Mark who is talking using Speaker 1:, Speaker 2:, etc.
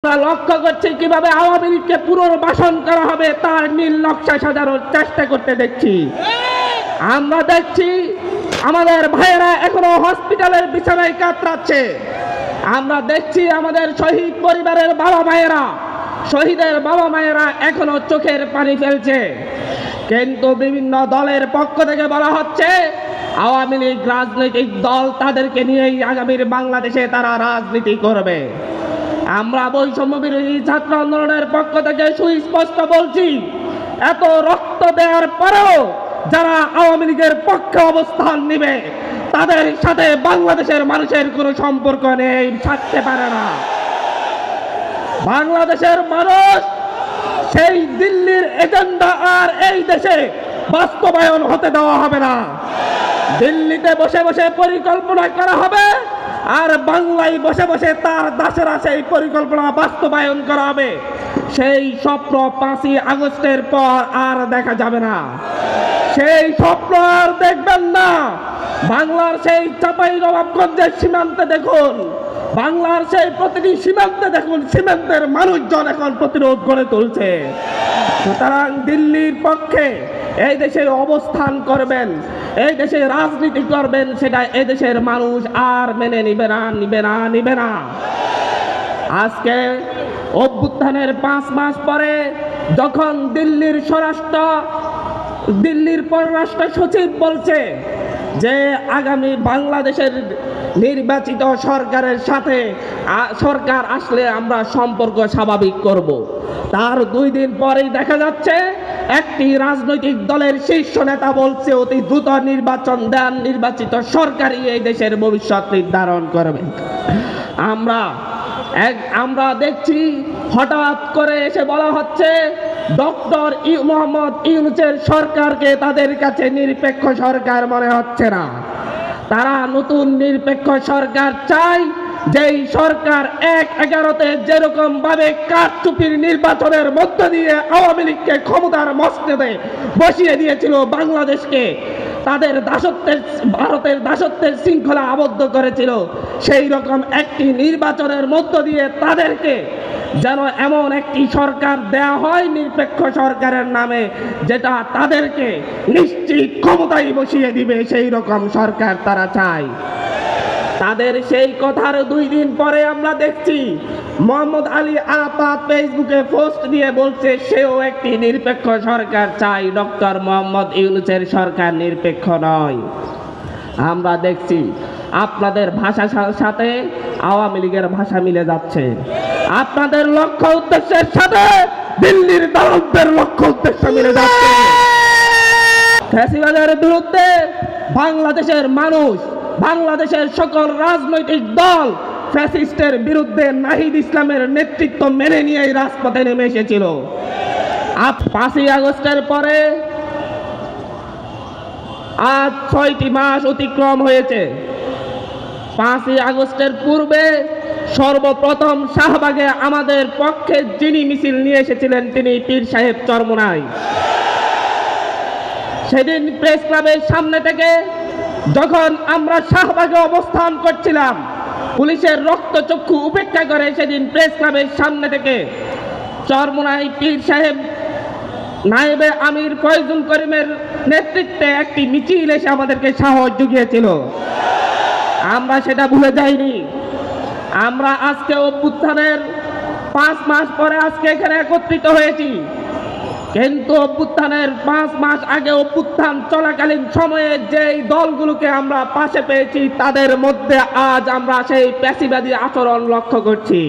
Speaker 1: আমরা লক্ষ্য করছি কিভাবে আওয়ামী লীগকে পুনর্বাসন করা হবে তার নীল নকশা সাজানোর চেষ্টা করতে দেখছি। আমরা দেখছি আমাদের ভাইয়েরা এখনো হসপিটালের বিছানায় কাতরাচ্ছে। আমরা দেখছি আমাদের শহীদ পরিবারের বাবা মায়েরা, শহীদের বাবা মায়েরা এখনো চোখের পানি ফেলছে। কিন্তু বিভিন্ন দলের পক্ষ থেকে বলা হচ্ছে আওয়ামী লীগ রাজনৈতিক দল, তাদেরকে নিয়েই আগামীর বাংলাদেশে তারা রাজনীতি করবে। আমরা বৈষম্য বিরোধী ছাত্র আন্দোলনের পক্ষ থেকে সুস্পষ্ট বলছি, এত রক্ত দেওয়ার পরেও যারা আওয়ামী লীগের পক্ষে অবস্থান নেবে তাদের সাথে বাংলাদেশের মানুষের কোনো সম্পর্ক নেই, থাকতে পারে না। বাংলাদেশের মানুষ সেই দিল্লির এজেন্ডা আর এই দেশে বাস্তবায়ন হতে দেওয়া হবে না। দিল্লিতে বসে বসে পরিকল্পনা করা হবে আর বাংলায় বসে বসে তার দাসেরা সেই পরিকল্পনা বাস্তবায়ন করা হবে। সেই স্বপ্ন 5ই আগস্টের পর আর দেখা যাবে না, সেই স্বপ্ন আর দেখবেন না। বাংলার সেই চাঁপাইনবাবগঞ্জের সীমান্তে দেখুন, বাংলার সেই প্রতিটি সীমান্তে দেখুন, সীমান্তের মানুষজন এখন প্রতিরোধ গড়ে তুলছে। সুতরাং দিল্লির পক্ষে এই দেশে অবস্থান করবেন, এই দেশে রাজনীতি করবেন, সেটা এই দেশের মানুষ আর মেনে নিবে না, নিবে না, নিবে না। আজকে অভ্যুত্থানের 5 মাস পরে যখন দিল্লির পররাষ্ট্র সচিব বলছে যে আগামী বাংলাদেশের নির্বাচিত সরকারের সাথে সরকার আসলে আমরা সম্পর্ক স্বাভাবিক করব, তার 2 দিন পরেই দেখা যাচ্ছে একটি রাজনৈতিক দলের শীর্ষ নেতা বলছে অতি দ্রুত নির্বাচন দেন, নির্বাচিত সরকারই এই দেশের ভবিষ্যৎ নির্ধারণ করবে। আমরা দেখছি হঠাৎ করে এসে বলা হচ্ছে ডক্টর মোহাম্মদ ইউনূসের সরকারকে তাদের কাছে নিরপেক্ষ সরকার মনে হচ্ছে না। তারা নতুন নিরপেক্ষ সরকার চায়, যেই সরকার 1/11-তে যেরকম ভাবে কারচুপির নির্বাচনের মধ্য দিয়ে আওয়ামী লীগকে ক্ষমতার মসনদে বসিয়ে দিয়েছিল, বাংলাদেশকে তাদের দাসত্বের, ভারতের দাসত্বের শৃঙ্খলা আবদ্ধ করেছিল, সেই রকম একটি নির্বাচনের মধ্য দিয়ে তাদেরকে যেন এমন একটি সরকার দেয়া হয় নিরপেক্ষ সরকারের নামে, যেটা তাদেরকে নিশ্চিত ক্ষমতায় বসিয়ে দিবে, সেই রকম সরকার তারা চায়। তাদের সেই কথার 2 দিন পরে আমরা দেখছি মোহাম্মদ আলী আরাফাত ফেসবুকে পোস্ট দিয়ে বলছে সেও একটি নিরপেক্ষ সরকার চাই, ডক্টর মোহাম্মদ ইউনূসের সরকার নিরপেক্ষ নয়। আমরা দেখছি আপনাদের ভাষার সাথে আওয়ামী লীগের ভাষা মিলে যাচ্ছে, আপনাদের লক্ষ্য উদ্দেশ্যের সাথে দিল্লির দালালদের লক্ষ্য উদ্দেশ্য মিলে যাচ্ছে। ফ্যাসিবাদের বিরুদ্ধে বাংলাদেশের মানুষ, বাংলাদেশের সকল রাজনৈতিক দল ফ্যাসিস্টের বিরুদ্ধে নাহিদ ইসলামের নেতৃত্ব মেনে নিয়েই রাজপথে নেমে এসেছিল। 5ই আগস্টের পরে আজ 6টি মাস অতিক্রম হয়েছে। 5ই আগস্টের পূর্বে সর্বপ্রথম শাহবাগে আমাদের পক্ষে যিনি মিছিল নিয়ে এসেছিলেন তিনি পীর সাহেব চরমোনাই। সেদিন প্রেস ক্লাবের সামনে থেকে যখন আমরা শাহবাগে অবস্থান করছিলাম, পুলিশের রক্তচক্ষু উপেক্ষা করে সেদিন প্রেস ক্লাবের সামনে থেকে চরমোনাই পীর সাহেব নায়েবে আমির ফয়জুল করিমের নেতৃত্বে একটি মিছিল এসে আমাদেরকে সাহস জুগিয়েছিল। আমরা সেটা ভুলে যাইনি। আমরা আজকে অভ্যুত্থানের 5 মাস পরে আজকে এখানে একত্রিত হয়েছি, কিন্তু অভ্যুত্থানের 5 মাস আগে অভ্যুত্থান চলাকালীন সময়ে যেই দলগুলোকে আমরা পাশে পেয়েছি তাদের মধ্যে আজ আমরা সেই প্যাসিবাদী আচরণ লক্ষ্য করছি।